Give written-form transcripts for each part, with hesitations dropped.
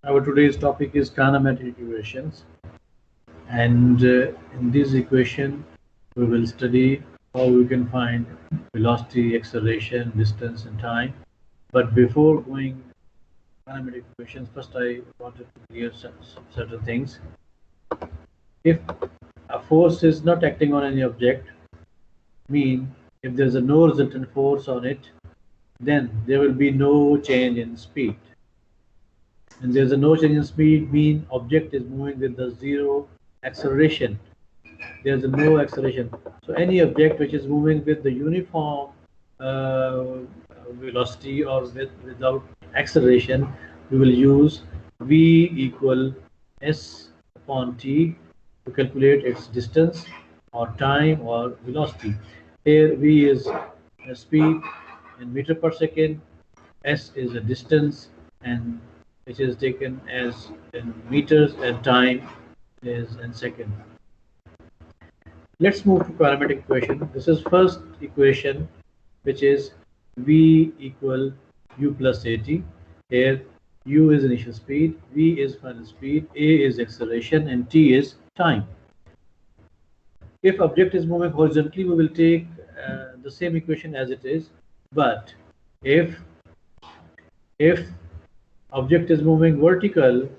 Our today's topic is kinematic equations, and in this equation, we will study how we can find velocity, acceleration, distance, and time. But before going kinematic equations, first I wanted to clear certain things. If a force is not acting on any object, mean if there is a no resultant force on it, then there will be no change in speed. And there's a no change in speed mean object is moving with the zero acceleration. There's a no acceleration. So any object which is moving with the uniform uh, velocity or without acceleration, we will use v equal s upon t to calculate its distance or time or velocity. Here v is speed in meter per second, s is a distance and which is taken as in meters, and time is in second. Let's move to kinematic equation. This is first equation, which is v equal u plus at. Here u is initial speed, v is final speed, a is acceleration, and t is time. If object is moving horizontally, we will take the same equation as it is. But if object is moving vertical,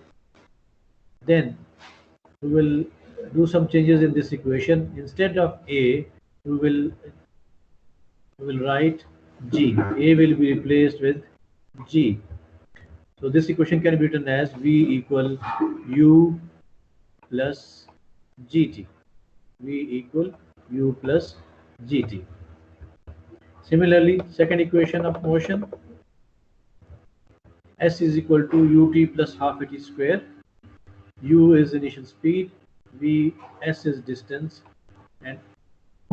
then we will do some changes in this equation. Instead of a, we will write g. A will be replaced with g. So this equation can be written as v equal u plus gt. V equal u plus gt. Similarly, second equation of motion, s is equal to ut plus half at square. U is initial speed, v s is distance, and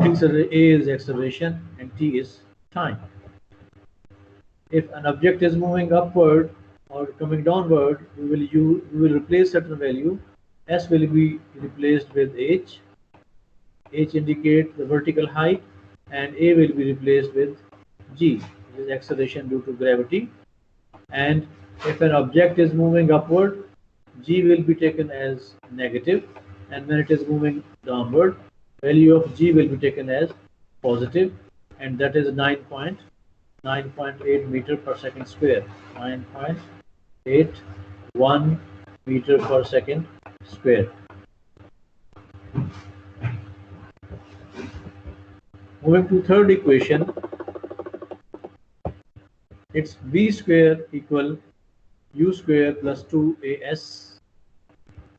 a is acceleration, and t is time. If an object is moving upward or coming downward, we will replace certain value. S will be replaced with h. H indicates the vertical height, and a will be replaced with g, which is acceleration due to gravity. And if an object is moving upward, g will be taken as negative, and when it is moving downward, value of g will be taken as positive, and that is 9.8 meter per second square. 9.81 meter per second square. Moving to third equation, it's v square equal u square plus 2as.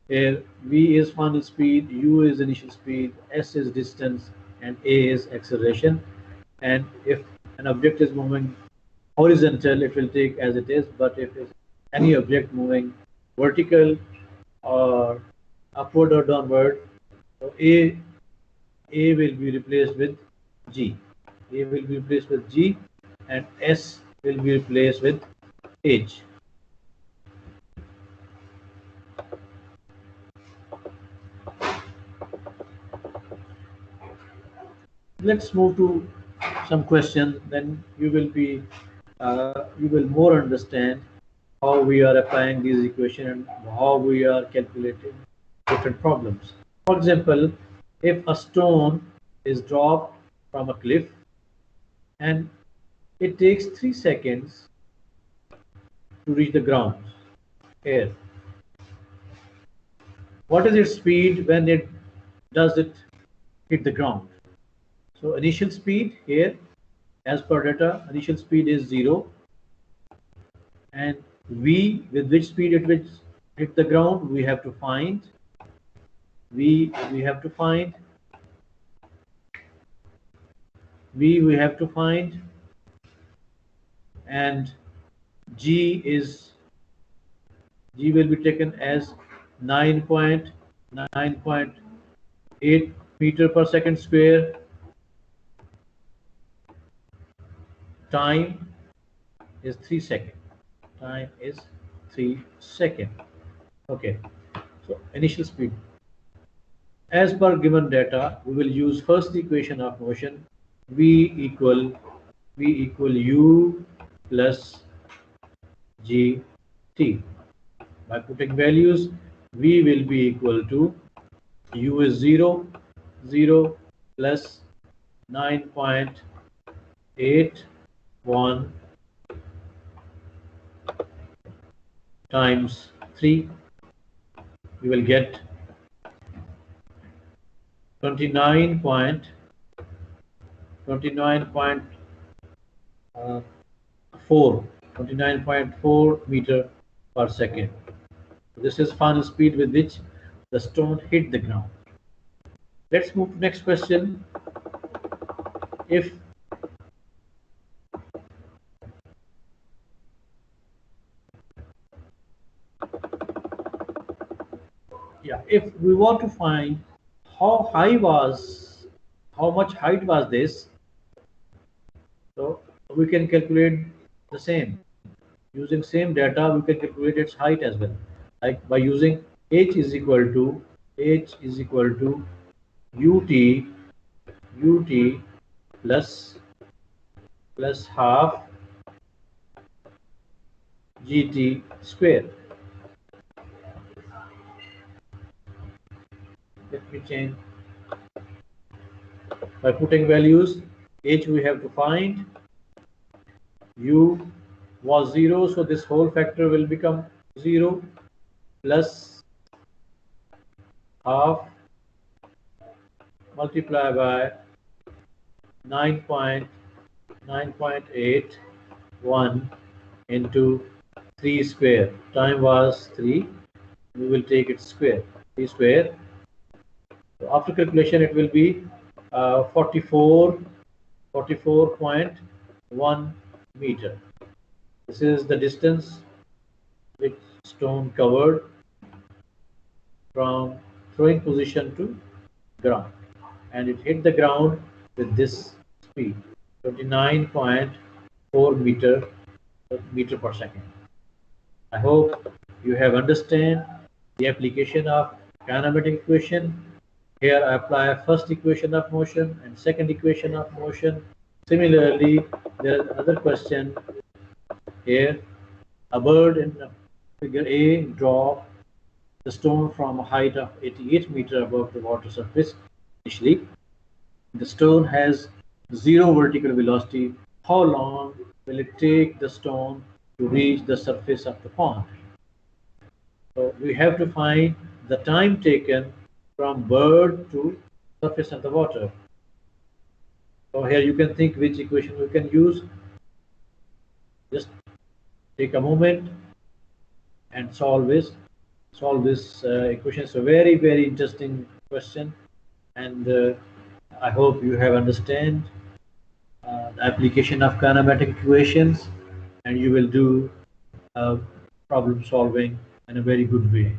Here v is final speed, u is initial speed, s is distance, and a is acceleration. And if an object is moving horizontal, it will take as it is, but if it's any object moving vertical or upward or downward, so a will be replaced with g. A will be replaced with g, and s will be replaced with h. Let's move to some questions. Then you will more understand how we are applying these equations and how we are calculating different problems. For example, if a stone is dropped from a cliff and it takes 3 seconds to reach the ground, here, what is its speed when it hit the ground? So initial speed here, as per data, initial speed is 0, and v, with which speed it will hit the ground, we have to find. V we have to find, and g will be taken as 9.8 meter per second square. Time is 3 seconds. Time is 3 seconds. Okay, so initial speed. As per given data, we will use first equation of motion, v equal u plus gt By putting values, V will be equal to U is 0, 0 plus 9.81 times 3. You will get 29.4 meter per second. This is final speed with which the stone hit the ground. Let's move to next question. If we want to find how much height was this, so we can calculate the same. Using same data, we can calculate its height as well. Like by using h is equal to ut plus half gt square. Let me change. By putting values, h we have to find, u was 0, so this whole factor will become 0 plus half multiplied by 9.81 into 3 square. Time was 3. We will take its square. 3 square. So after calculation, it will be 44.1 meter. This is the distance which stone covered from throwing position to ground, and it hit the ground with this speed, 29.4 meter per second. I hope you have understand the application of kinematic equation. Here I apply first equation of motion and second equation of motion. Similarly, there is another question here. A bird in figure A draw the stone from a height of 88 meters above the water surface. Initially, the stone has 0 vertical velocity. How long will it take the stone to reach the surface of the pond? So we have to find the time taken from bird to surface of the water. So here you can think which equation we can use. Just take a moment and solve this equation. It's a very, very interesting question, and I hope you have understand the application of kinematic equations, and you will do problem solving in a very good way.